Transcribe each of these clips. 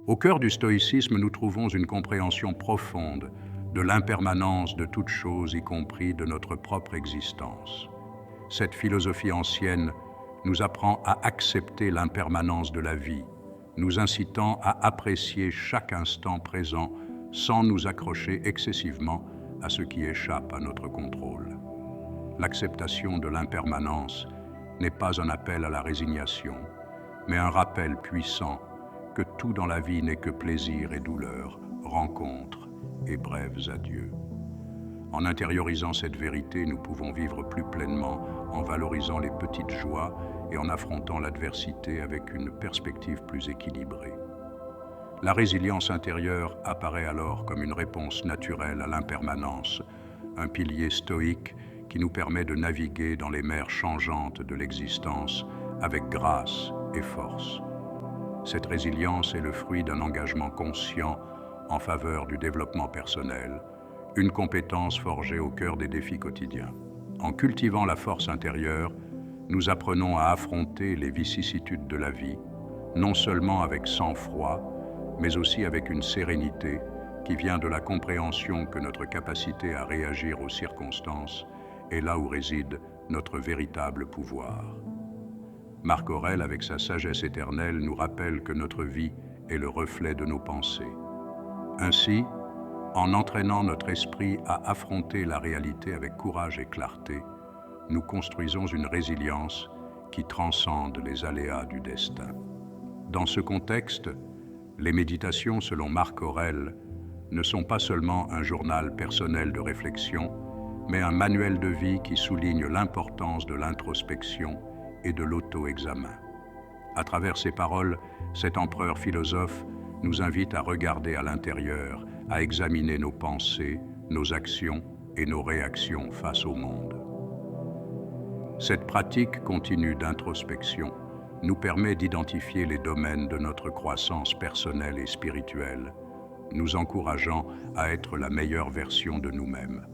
Au cœur du stoïcisme, nous trouvons une compréhension profonde de l'impermanence de toute chose, y compris de notre propre existence. Cette philosophie ancienne nous apprend à accepter l'impermanence de la vie, nous incitant à apprécier chaque instant présent sans nous accrocher excessivement à ce qui échappe à notre contrôle. L'acceptation de l'impermanence n'est pas un appel à la résignation, mais un rappel puissant que tout dans la vie n'est que plaisir et douleur, rencontres et brèves adieux. En intériorisant cette vérité, nous pouvons vivre plus pleinement en valorisant les petites joies et en affrontant l'adversité avec une perspective plus équilibrée. La résilience intérieure apparaît alors comme une réponse naturelle à l'impermanence, un pilier stoïque qui nous permet de naviguer dans les mers changeantes de l'existence avec grâce et force. Cette résilience est le fruit d'un engagement conscient en faveur du développement personnel, une compétence forgée au cœur des défis quotidiens. En cultivant la force intérieure, nous apprenons à affronter les vicissitudes de la vie, non seulement avec sang-froid, mais aussi avec une sérénité qui vient de la compréhension que notre capacité à réagir aux circonstances est là où réside notre véritable pouvoir. Marc Aurèle, avec sa sagesse éternelle, nous rappelle que notre vie est le reflet de nos pensées. Ainsi, en entraînant notre esprit à affronter la réalité avec courage et clarté, nous construisons une résilience qui transcende les aléas du destin. Dans ce contexte, les méditations, selon Marc Aurèle, ne sont pas seulement un journal personnel de réflexion, mais un manuel de vie qui souligne l'importance de l'introspection et de l'auto-examen. À travers ces paroles, cet empereur philosophe nous invite à regarder à l'intérieur, à examiner nos pensées, nos actions et nos réactions face au monde. Cette pratique continue d'introspection nous permet d'identifier les domaines de notre croissance personnelle et spirituelle, nous encourageant à être la meilleure version de nous-mêmes.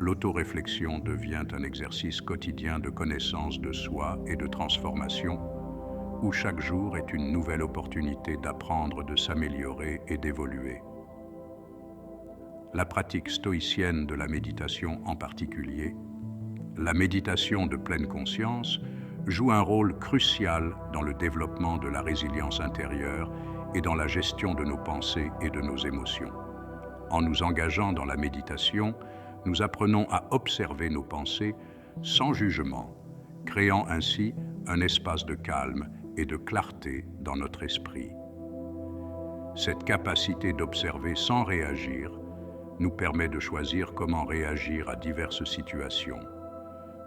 L'autoréflexion devient un exercice quotidien de connaissance de soi et de transformation, où chaque jour est une nouvelle opportunité d'apprendre, de s'améliorer et d'évoluer. La pratique stoïcienne de la méditation en particulier, la méditation de pleine conscience, joue un rôle crucial dans le développement de la résilience intérieure et dans la gestion de nos pensées et de nos émotions. En nous engageant dans la méditation, nous apprenons à observer nos pensées sans jugement, créant ainsi un espace de calme et de clarté dans notre esprit. Cette capacité d'observer sans réagir nous permet de choisir comment réagir à diverses situations,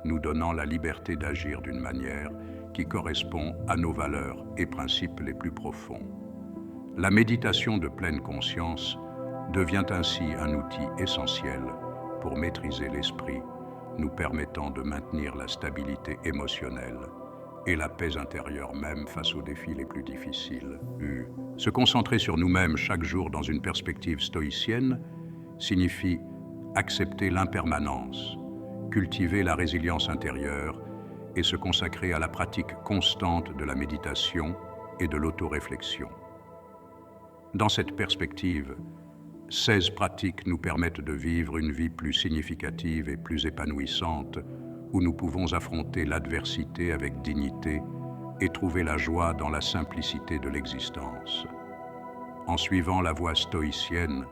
nous donnant la liberté d'agir d'une manière qui correspond à nos valeurs et principes les plus profonds. La méditation de pleine conscience devient ainsi un outil essentiel pour maîtriser l'esprit, nous permettant de maintenir la stabilité émotionnelle et la paix intérieure même face aux défis les plus difficiles. Se concentrer sur nous-mêmes chaque jour dans une perspective stoïcienne signifie accepter l'impermanence, cultiver la résilience intérieure et se consacrer à la pratique constante de la méditation et de l'autoréflexion. Dans cette perspective, 16 pratiques nous permettent de vivre une vie plus significative et plus épanouissante, où nous pouvons affronter l'adversité avec dignité et trouver la joie dans la simplicité de l'existence. En suivant la voie stoïcienne,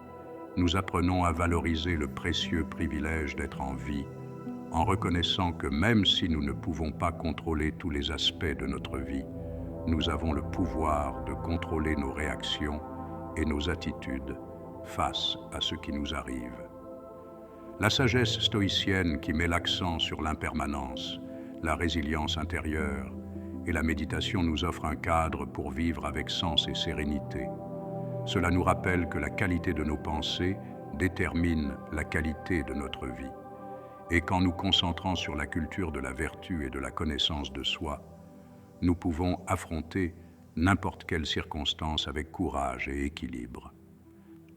nous apprenons à valoriser le précieux privilège d'être en vie, en reconnaissant que même si nous ne pouvons pas contrôler tous les aspects de notre vie, nous avons le pouvoir de contrôler nos réactions et nos attitudes face à ce qui nous arrive. La sagesse stoïcienne qui met l'accent sur l'impermanence, la résilience intérieure et la méditation nous offre un cadre pour vivre avec sens et sérénité. Cela nous rappelle que la qualité de nos pensées détermine la qualité de notre vie. Et qu'en nous concentrant sur la culture de la vertu et de la connaissance de soi, nous pouvons affronter n'importe quelle circonstance avec courage et équilibre.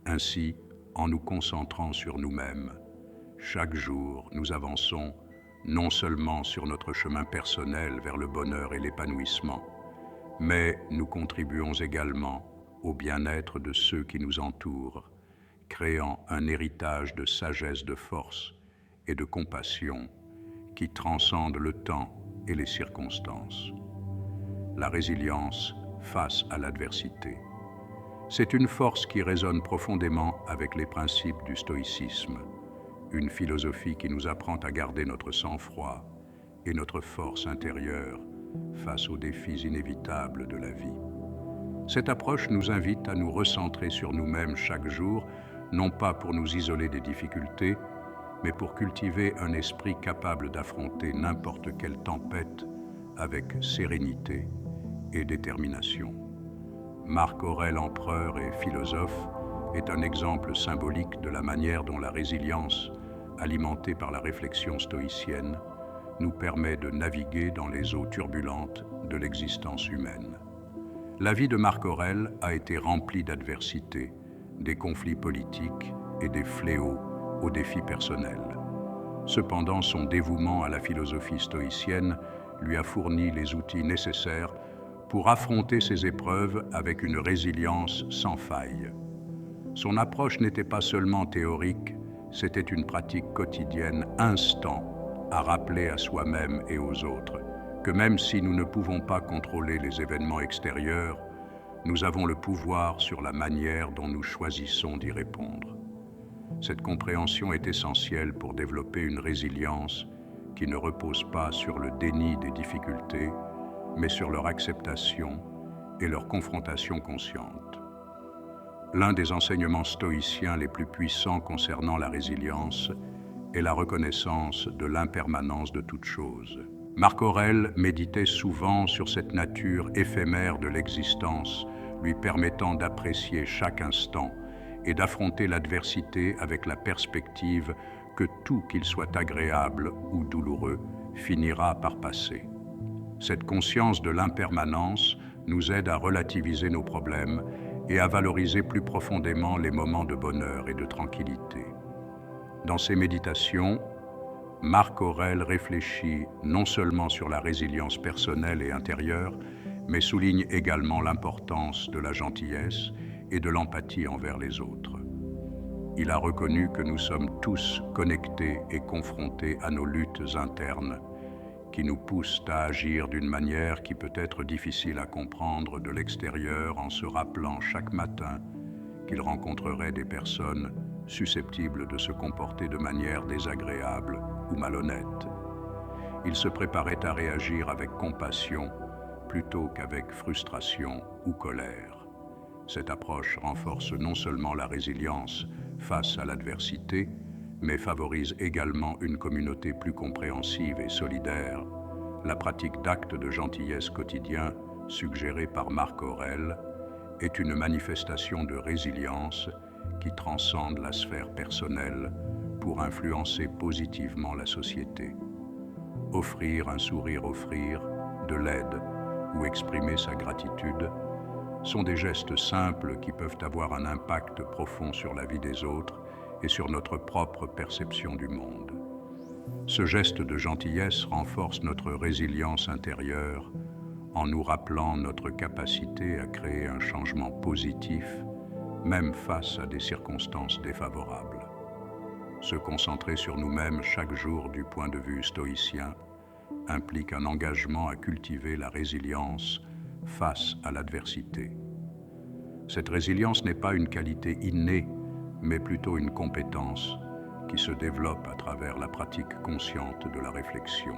Ainsi, en nous concentrant sur nous-mêmes, chaque jour, nous avançons non seulement sur notre chemin personnel vers le bonheur et l'épanouissement, mais nous contribuons également au bien-être de ceux qui nous entourent, créant un héritage de sagesse, de force et de compassion qui transcende le temps et les circonstances. La résilience face à l'adversité. C'est une force qui résonne profondément avec les principes du stoïcisme, une philosophie qui nous apprend à garder notre sang-froid et notre force intérieure face aux défis inévitables de la vie. Cette approche nous invite à nous recentrer sur nous-mêmes chaque jour, non pas pour nous isoler des difficultés, mais pour cultiver un esprit capable d'affronter n'importe quelle tempête avec sérénité et détermination. Marc Aurèle, empereur et philosophe, est un exemple symbolique de la manière dont la résilience, alimentée par la réflexion stoïcienne, nous permet de naviguer dans les eaux turbulentes de l'existence humaine. La vie de Marc Aurèle a été remplie d'adversités, des conflits politiques et des fléaux aux défis personnels. Cependant, son dévouement à la philosophie stoïcienne lui a fourni les outils nécessaires pour affronter ces épreuves avec une résilience sans faille. Son approche n'était pas seulement théorique, c'était une pratique quotidienne, instant, à rappeler à soi-même et aux autres que même si nous ne pouvons pas contrôler les événements extérieurs, nous avons le pouvoir sur la manière dont nous choisissons d'y répondre. Cette compréhension est essentielle pour développer une résilience qui ne repose pas sur le déni des difficultés, mais sur leur acceptation et leur confrontation consciente. L'un des enseignements stoïciens les plus puissants concernant la résilience est la reconnaissance de l'impermanence de toute chose. Marc Aurèle méditait souvent sur cette nature éphémère de l'existence, lui permettant d'apprécier chaque instant et d'affronter l'adversité avec la perspective que tout, qu'il soit agréable ou douloureux, finira par passer. Cette conscience de l'impermanence nous aide à relativiser nos problèmes et à valoriser plus profondément les moments de bonheur et de tranquillité. Dans ses méditations, Marc Aurèle réfléchit non seulement sur la résilience personnelle et intérieure, mais souligne également l'importance de la gentillesse et de l'empathie envers les autres. Il a reconnu que nous sommes tous connectés et confrontés à nos luttes internes, qui nous poussent à agir d'une manière qui peut être difficile à comprendre de l'extérieur en se rappelant chaque matin qu'il rencontrerait des personnes susceptibles de se comporter de manière désagréable ou malhonnête. Il se préparait à réagir avec compassion plutôt qu'avec frustration ou colère. Cette approche renforce non seulement la résilience face à l'adversité, mais favorise également une communauté plus compréhensive et solidaire. La pratique d'actes de gentillesse quotidiens, suggérée par Marc Aurèle, est une manifestation de résilience qui transcende la sphère personnelle pour influencer positivement la société. Offrir un sourire, offrir de l'aide ou exprimer sa gratitude sont des gestes simples qui peuvent avoir un impact profond sur la vie des autres et sur notre propre perception du monde. Ce geste de gentillesse renforce notre résilience intérieure en nous rappelant notre capacité à créer un changement positif, même face à des circonstances défavorables. Se concentrer sur nous-mêmes chaque jour du point de vue stoïcien implique un engagement à cultiver la résilience face à l'adversité. Cette résilience n'est pas une qualité innée, mais plutôt une compétence qui se développe à travers la pratique consciente de la réflexion,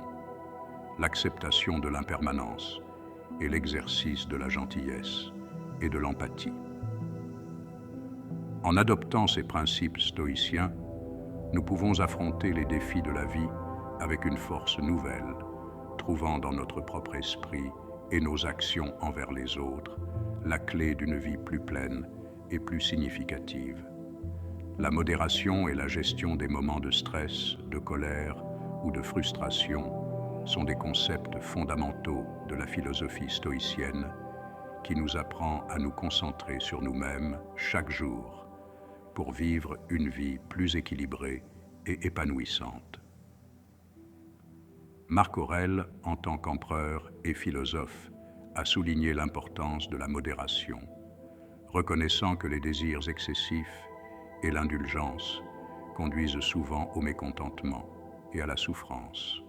l'acceptation de l'impermanence et l'exercice de la gentillesse et de l'empathie. En adoptant ces principes stoïciens, nous pouvons affronter les défis de la vie avec une force nouvelle, trouvant dans notre propre esprit et nos actions envers les autres la clé d'une vie plus pleine et plus significative. La modération et la gestion des moments de stress, de colère ou de frustration sont des concepts fondamentaux de la philosophie stoïcienne qui nous apprend à nous concentrer sur nous-mêmes chaque jour pour vivre une vie plus équilibrée et épanouissante. Marc Aurèle, en tant qu'empereur et philosophe, a souligné l'importance de la modération, reconnaissant que les désirs excessifs et l'indulgence conduisent souvent au mécontentement et à la souffrance.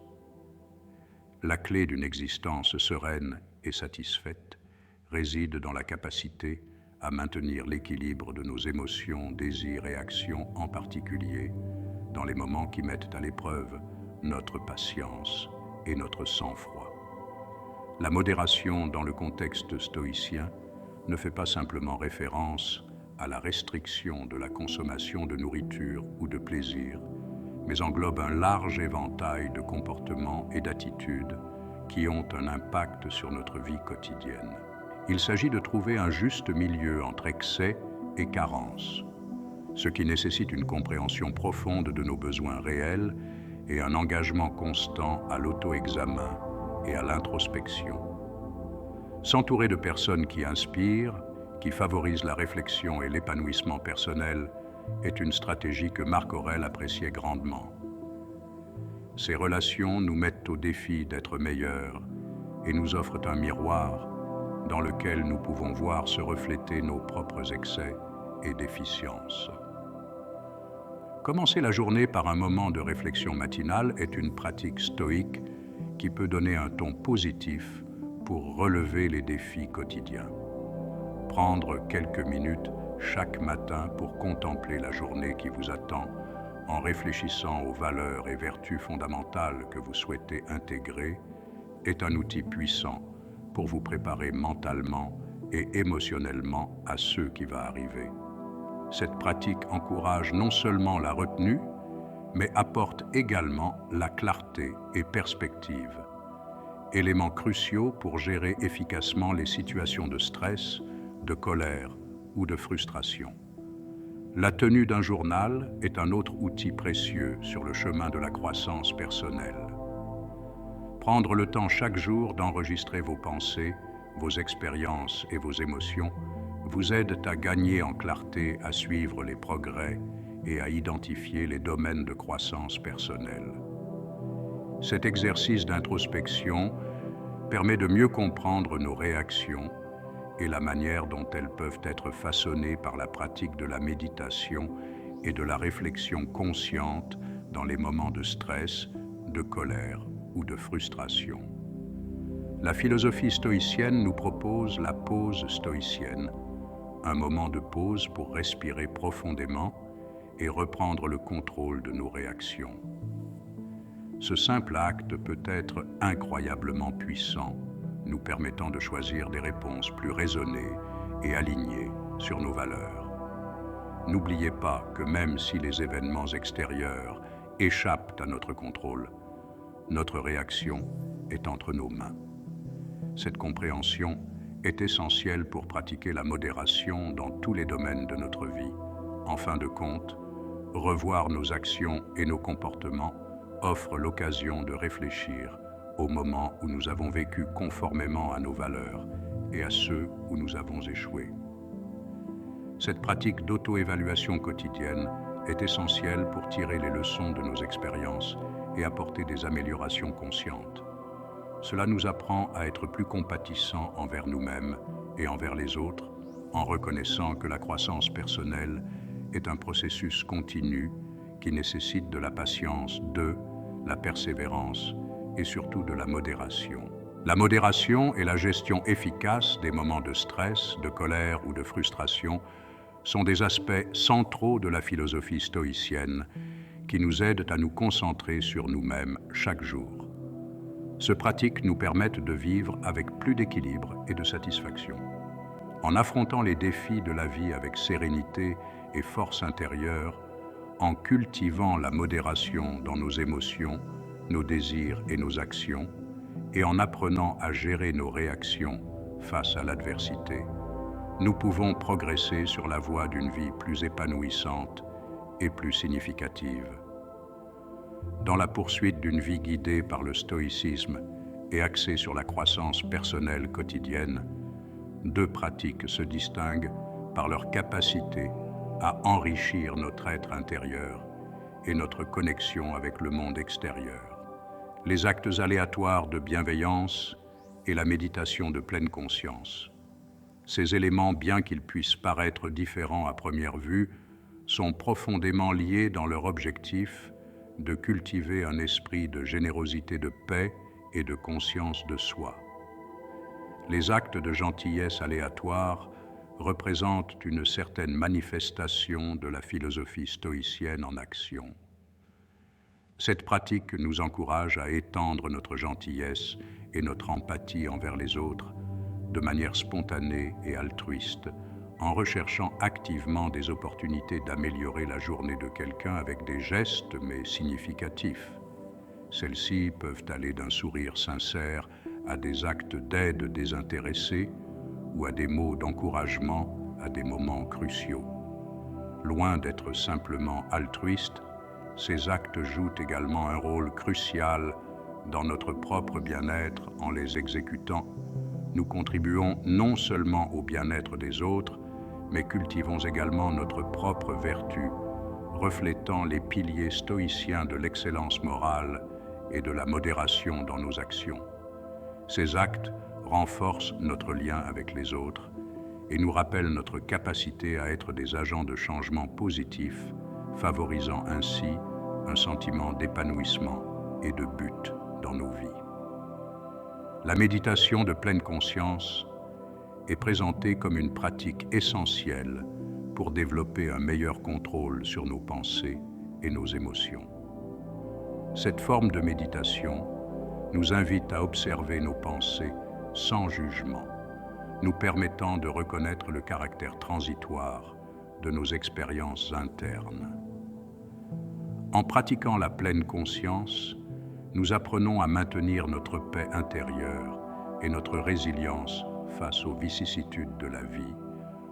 La clé d'une existence sereine et satisfaite réside dans la capacité à maintenir l'équilibre de nos émotions, désirs et actions, en particulier dans les moments qui mettent à l'épreuve notre patience et notre sang-froid. La modération dans le contexte stoïcien ne fait pas simplement référence à la restriction de la consommation de nourriture ou de plaisir, mais englobe un large éventail de comportements et d'attitudes qui ont un impact sur notre vie quotidienne. Il s'agit de trouver un juste milieu entre excès et carence, ce qui nécessite une compréhension profonde de nos besoins réels et un engagement constant à l'auto-examen et à l'introspection. S'entourer de personnes qui inspirent, qui favorisent la réflexion et l'épanouissement personnel est une stratégie que Marc Aurèle appréciait grandement. Ces relations nous mettent au défi d'être meilleurs et nous offrent un miroir dans lequel nous pouvons voir se refléter nos propres excès et déficiences. Commencer la journée par un moment de réflexion matinale est une pratique stoïque qui peut donner un ton positif pour relever les défis quotidiens. Prendre quelques minutes chaque matin pour contempler la journée qui vous attend en réfléchissant aux valeurs et vertus fondamentales que vous souhaitez intégrer est un outil puissant pour vous préparer mentalement et émotionnellement à ce qui va arriver. Cette pratique encourage non seulement la retenue, mais apporte également la clarté et perspective, éléments cruciaux pour gérer efficacement les situations de stress, de colère ou de frustration. La tenue d'un journal est un autre outil précieux sur le chemin de la croissance personnelle. Prendre le temps chaque jour d'enregistrer vos pensées, vos expériences et vos émotions vous aide à gagner en clarté, à suivre les progrès et à identifier les domaines de croissance personnelle. Cet exercice d'introspection permet de mieux comprendre nos réactions et la manière dont elles peuvent être façonnées par la pratique de la méditation et de la réflexion consciente dans les moments de stress, de colère ou de frustration. La philosophie stoïcienne nous propose la pause stoïcienne, un moment de pause pour respirer profondément et reprendre le contrôle de nos réactions. Ce simple acte peut être incroyablement puissant, nous permettant de choisir des réponses plus raisonnées et alignées sur nos valeurs. N'oubliez pas que même si les événements extérieurs échappent à notre contrôle, notre réaction est entre nos mains. Cette compréhension est essentielle pour pratiquer la modération dans tous les domaines de notre vie. En fin de compte, revoir nos actions et nos comportements offre l'occasion de réfléchir au moment où nous avons vécu conformément à nos valeurs et à ceux où nous avons échoué. Cette pratique d'auto-évaluation quotidienne est essentielle pour tirer les leçons de nos expériences et apporter des améliorations conscientes. Cela nous apprend à être plus compatissants envers nous-mêmes et envers les autres, en reconnaissant que la croissance personnelle est un processus continu qui nécessite de la patience, de la persévérance et surtout de la modération. La modération et la gestion efficace des moments de stress, de colère ou de frustration sont des aspects centraux de la philosophie stoïcienne qui nous aident à nous concentrer sur nous-mêmes chaque jour. Ces pratiques nous permettent de vivre avec plus d'équilibre et de satisfaction. En affrontant les défis de la vie avec sérénité et force intérieure, en cultivant la modération dans nos émotions, nos désirs et nos actions, et en apprenant à gérer nos réactions face à l'adversité, nous pouvons progresser sur la voie d'une vie plus épanouissante et plus significative. Dans la poursuite d'une vie guidée par le stoïcisme et axée sur la croissance personnelle quotidienne, deux pratiques se distinguent par leur capacité à enrichir notre être intérieur et notre connexion avec le monde extérieur. Les actes aléatoires de bienveillance et la méditation de pleine conscience. Ces éléments, bien qu'ils puissent paraître différents à première vue, sont profondément liés dans leur objectif de cultiver un esprit de générosité, de paix et de conscience de soi. Les actes de gentillesse aléatoires représentent une certaine manifestation de la philosophie stoïcienne en action. Cette pratique nous encourage à étendre notre gentillesse et notre empathie envers les autres de manière spontanée et altruiste, en recherchant activement des opportunités d'améliorer la journée de quelqu'un avec des gestes mais significatifs. Celles-ci peuvent aller d'un sourire sincère à des actes d'aide désintéressés ou à des mots d'encouragement à des moments cruciaux. Loin d'être simplement altruistes, ces actes jouent également un rôle crucial dans notre propre bien-être. En les exécutant, nous contribuons non seulement au bien-être des autres, mais cultivons également notre propre vertu, reflétant les piliers stoïciens de l'excellence morale et de la modération dans nos actions. Ces actes renforcent notre lien avec les autres et nous rappellent notre capacité à être des agents de changement positifs, favorisant ainsi un sentiment d'épanouissement et de but dans nos vies. La méditation de pleine conscience est présentée comme une pratique essentielle pour développer un meilleur contrôle sur nos pensées et nos émotions. Cette forme de méditation nous invite à observer nos pensées sans jugement, nous permettant de reconnaître le caractère transitoire de nos expériences internes. En pratiquant la pleine conscience, nous apprenons à maintenir notre paix intérieure et notre résilience face aux vicissitudes de la vie,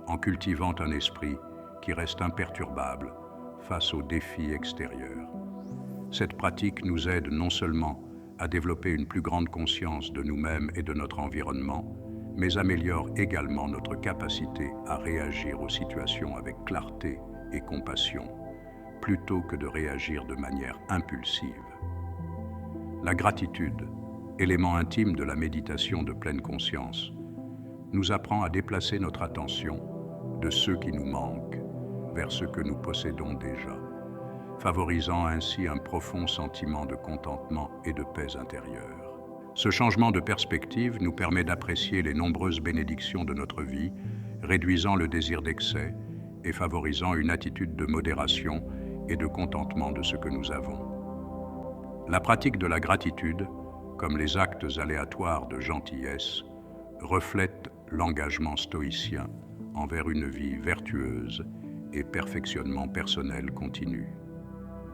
en cultivant un esprit qui reste imperturbable face aux défis extérieurs. Cette pratique nous aide non seulement à développer une plus grande conscience de nous-mêmes et de notre environnement, mais améliore également notre capacité à réagir aux situations avec clarté et compassion, plutôt que de réagir de manière impulsive. La gratitude, élément intime de la méditation de pleine conscience, nous apprend à déplacer notre attention de ceux qui nous manquent vers ce que nous possédons déjà, favorisant ainsi un profond sentiment de contentement et de paix intérieure. Ce changement de perspective nous permet d'apprécier les nombreuses bénédictions de notre vie, réduisant le désir d'excès et favorisant une attitude de modération et de contentement de ce que nous avons. La pratique de la gratitude, comme les actes aléatoires de gentillesse, reflète l'engagement stoïcien envers une vie vertueuse et perfectionnement personnel continu.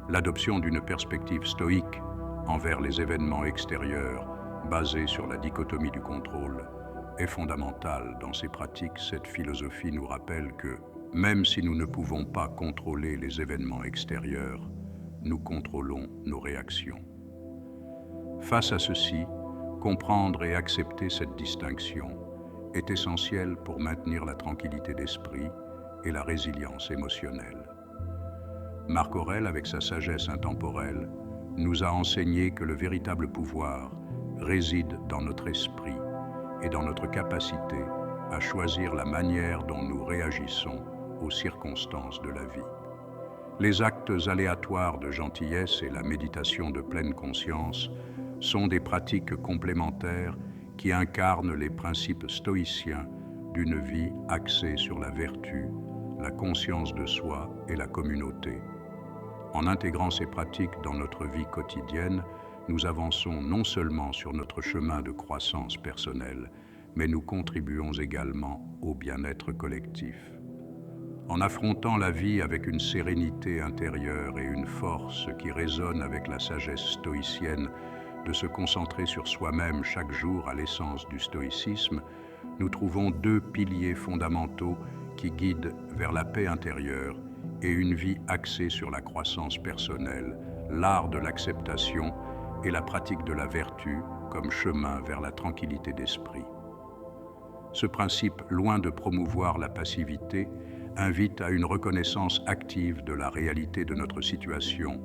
L'adoption d'une perspective stoïque envers les événements extérieurs basée sur la dichotomie du contrôle est fondamentale dans ces pratiques. Cette philosophie nous rappelle que, même si nous ne pouvons pas contrôler les événements extérieurs, nous contrôlons nos réactions. Face à ceci, comprendre et accepter cette distinction est essentiel pour maintenir la tranquillité d'esprit et la résilience émotionnelle. Marc Aurèle, avec sa sagesse intemporelle, nous a enseigné que le véritable pouvoir réside dans notre esprit et dans notre capacité à choisir la manière dont nous réagissons aux circonstances de la vie. Les actes aléatoires de gentillesse et la méditation de pleine conscience sont des pratiques complémentaires qui incarnent les principes stoïciens d'une vie axée sur la vertu, la conscience de soi et la communauté. En intégrant ces pratiques dans notre vie quotidienne, nous avançons non seulement sur notre chemin de croissance personnelle, mais nous contribuons également au bien-être collectif. En affrontant la vie avec une sérénité intérieure et une force qui résonne avec la sagesse stoïcienne de se concentrer sur soi-même chaque jour à l'essence du stoïcisme, nous trouvons deux piliers fondamentaux qui guident vers la paix intérieure et une vie axée sur la croissance personnelle, l'art de l'acceptation et la pratique de la vertu comme chemin vers la tranquillité d'esprit. Ce principe, loin de promouvoir la passivité, invite à une reconnaissance active de la réalité de notre situation,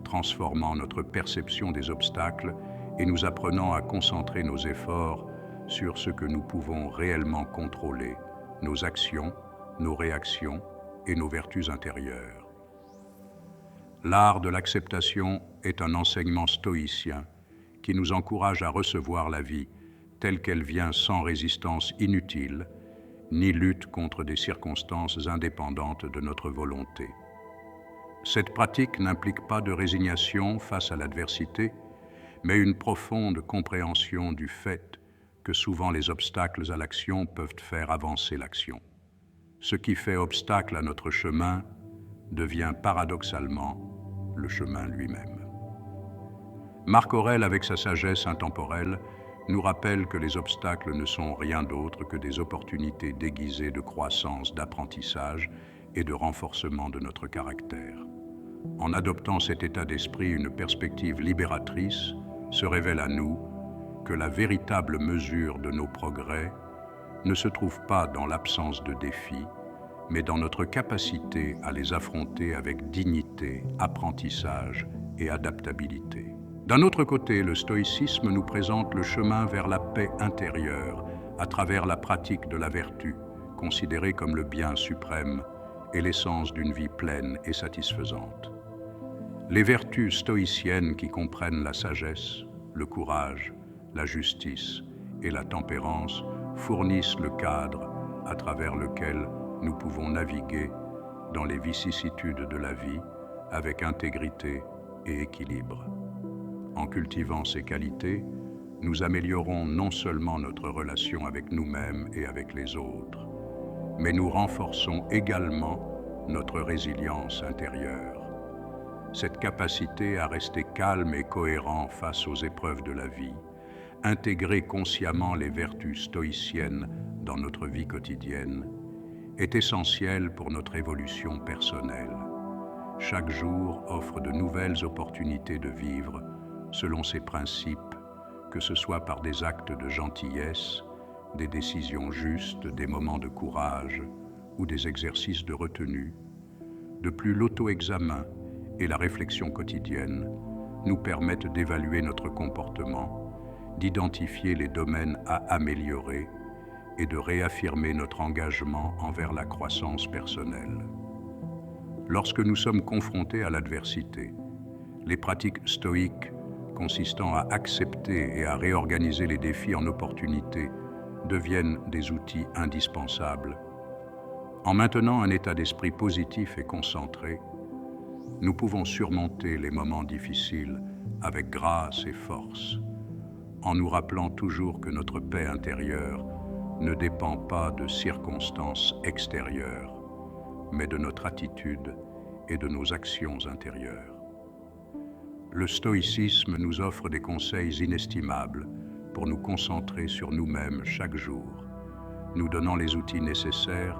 transformant notre perception des obstacles et nous apprenant à concentrer nos efforts sur ce que nous pouvons réellement contrôler nos actions, nos réactions et nos vertus intérieures. L'art de l'acceptation est un enseignement stoïcien qui nous encourage à recevoir la vie telle qu'elle vient sans résistance inutile, ni lutte contre des circonstances indépendantes de notre volonté. Cette pratique n'implique pas de résignation face à l'adversité, mais une profonde compréhension du fait que souvent les obstacles à l'action peuvent faire avancer l'action. Ce qui fait obstacle à notre chemin devient paradoxalement le chemin lui-même. Marc Aurèle, avec sa sagesse intemporelle, nous rappelle que les obstacles ne sont rien d'autre que des opportunités déguisées de croissance, d'apprentissage et de renforcement de notre caractère. En adoptant cet état d'esprit, une perspective libératrice se révèle à nous que la véritable mesure de nos progrès ne se trouve pas dans l'absence de défis, mais dans notre capacité à les affronter avec dignité, apprentissage et adaptabilité. D'un autre côté, le stoïcisme nous présente le chemin vers la paix intérieure à travers la pratique de la vertu, considérée comme le bien suprême et l'essence d'une vie pleine et satisfaisante. Les vertus stoïciennes qui comprennent la sagesse, le courage, la justice et la tempérance fournissent le cadre à travers lequel nous pouvons naviguer dans les vicissitudes de la vie avec intégrité et équilibre. En cultivant ces qualités, nous améliorons non seulement notre relation avec nous-mêmes et avec les autres, mais nous renforçons également notre résilience intérieure. Cette capacité à rester calme et cohérent face aux épreuves de la vie, intégrer consciemment les vertus stoïciennes dans notre vie quotidienne, est essentielle pour notre évolution personnelle. Chaque jour offre de nouvelles opportunités de vivre selon ces principes, que ce soit par des actes de gentillesse, des décisions justes, des moments de courage ou des exercices de retenue. De plus, l'auto-examen et la réflexion quotidienne nous permettent d'évaluer notre comportement, d'identifier les domaines à améliorer et de réaffirmer notre engagement envers la croissance personnelle. Lorsque nous sommes confrontés à l'adversité, les pratiques stoïques consistant à accepter et à réorganiser les défis en opportunités deviennent des outils indispensables. En maintenant un état d'esprit positif et concentré, nous pouvons surmonter les moments difficiles avec grâce et force, en nous rappelant toujours que notre paix intérieure ne dépend pas de circonstances extérieures, mais de notre attitude et de nos actions intérieures. Le stoïcisme nous offre des conseils inestimables pour nous concentrer sur nous-mêmes chaque jour, nous donnant les outils nécessaires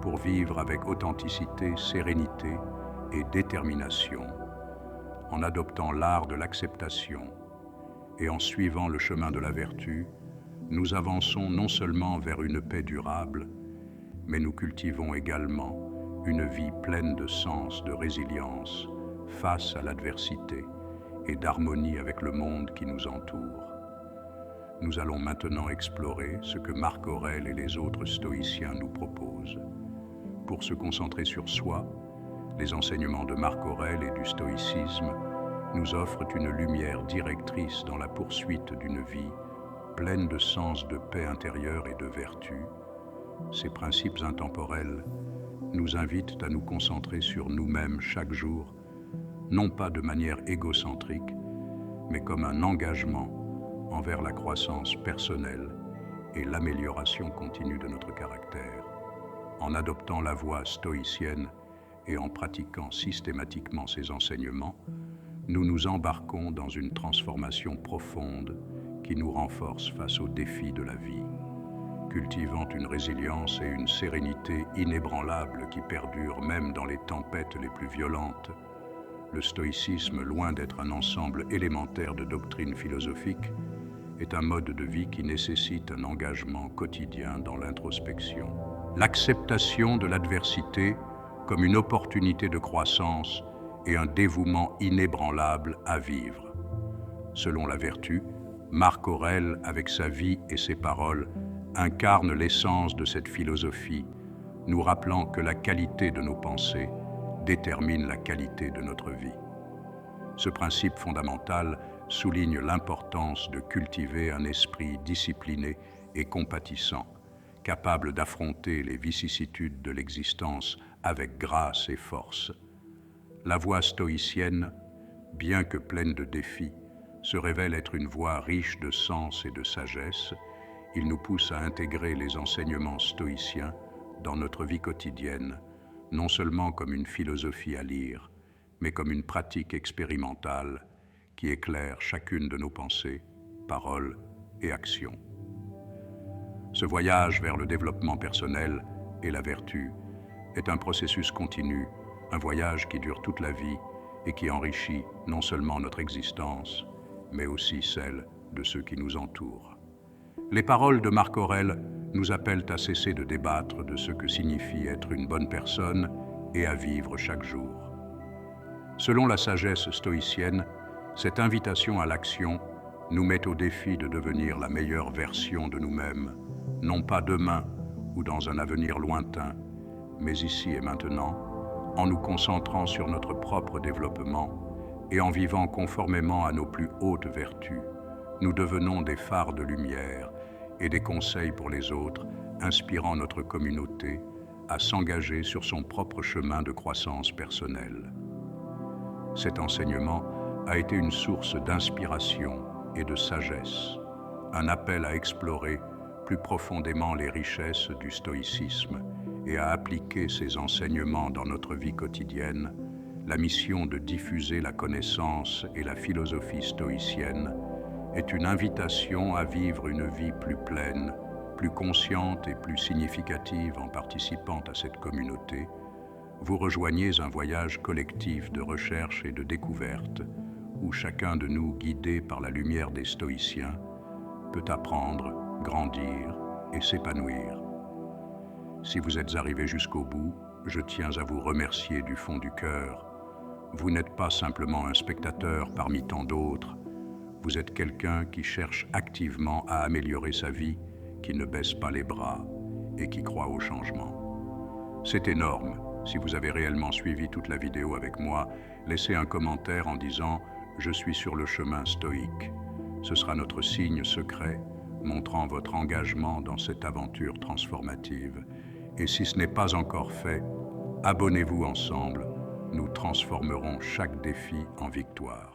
pour vivre avec authenticité, sérénité et détermination, en adoptant l'art de l'acceptation et en suivant le chemin de la vertu. Nous avançons non seulement vers une paix durable, mais nous cultivons également une vie pleine de sens, de résilience face à l'adversité et d'harmonie avec le monde qui nous entoure. Nous allons maintenant explorer ce que Marc Aurèle et les autres stoïciens nous proposent. Pour se concentrer sur soi, les enseignements de Marc Aurèle et du stoïcisme nous offrent une lumière directrice dans la poursuite d'une vie pleine de sens, de paix intérieure et de vertu. Ces principes intemporels nous invitent à nous concentrer sur nous-mêmes chaque jour, non pas de manière égocentrique, mais comme un engagement envers la croissance personnelle et l'amélioration continue de notre caractère. En adoptant la voie stoïcienne et en pratiquant systématiquement ces enseignements, nous nous embarquons dans une transformation profonde qui nous renforce face aux défis de la vie, cultivant une résilience et une sérénité inébranlables qui perdurent même dans les tempêtes les plus violentes. Le stoïcisme, loin d'être un ensemble élémentaire de doctrines philosophiques, est un mode de vie qui nécessite un engagement quotidien dans l'introspection. L'acceptation de l'adversité comme une opportunité de croissance et un dévouement inébranlable à vivre. Selon la vertu, Marc Aurèle, avec sa vie et ses paroles, incarne l'essence de cette philosophie, nous rappelant que la qualité de nos pensées détermine la qualité de notre vie. Ce principe fondamental souligne l'importance de cultiver un esprit discipliné et compatissant, capable d'affronter les vicissitudes de l'existence avec grâce et force. La voie stoïcienne, bien que pleine de défis, se révèle être une voie riche de sens et de sagesse. Il nous pousse à intégrer les enseignements stoïciens dans notre vie quotidienne, non seulement comme une philosophie à lire, mais comme une pratique expérimentale qui éclaire chacune de nos pensées, paroles et actions. Ce voyage vers le développement personnel et la vertu est un processus continu, un voyage qui dure toute la vie et qui enrichit non seulement notre existence, mais aussi celle de ceux qui nous entourent. Les paroles de Marc Aurèle nous appellent à cesser de débattre de ce que signifie être une bonne personne et à vivre chaque jour. Selon la sagesse stoïcienne, cette invitation à l'action nous met au défi de devenir la meilleure version de nous-mêmes, non pas demain ou dans un avenir lointain, mais ici et maintenant, en nous concentrant sur notre propre développement et en vivant conformément à nos plus hautes vertus. Nous devenons des phares de lumière et des conseils pour les autres, inspirant notre communauté à s'engager sur son propre chemin de croissance personnelle. Cet enseignement a été une source d'inspiration et de sagesse, un appel à explorer plus profondément les richesses du stoïcisme et à appliquer ces enseignements dans notre vie quotidienne. La mission de diffuser la connaissance et la philosophie stoïcienne est une invitation à vivre une vie plus pleine, plus consciente et plus significative en participant à cette communauté. Vous rejoignez un voyage collectif de recherche et de découverte où chacun de nous, guidé par la lumière des stoïciens, peut apprendre, grandir et s'épanouir. Si vous êtes arrivé jusqu'au bout, je tiens à vous remercier du fond du cœur. Vous n'êtes pas simplement un spectateur parmi tant d'autres, vous êtes quelqu'un qui cherche activement à améliorer sa vie, qui ne baisse pas les bras et qui croit au changement. C'est énorme. Si vous avez réellement suivi toute la vidéo avec moi, laissez un commentaire en disant « Je suis sur le chemin stoïque ». Ce sera notre signe secret, montrant votre engagement dans cette aventure transformative. Et si ce n'est pas encore fait, abonnez-vous ensemble. Nous transformerons chaque défi en victoire.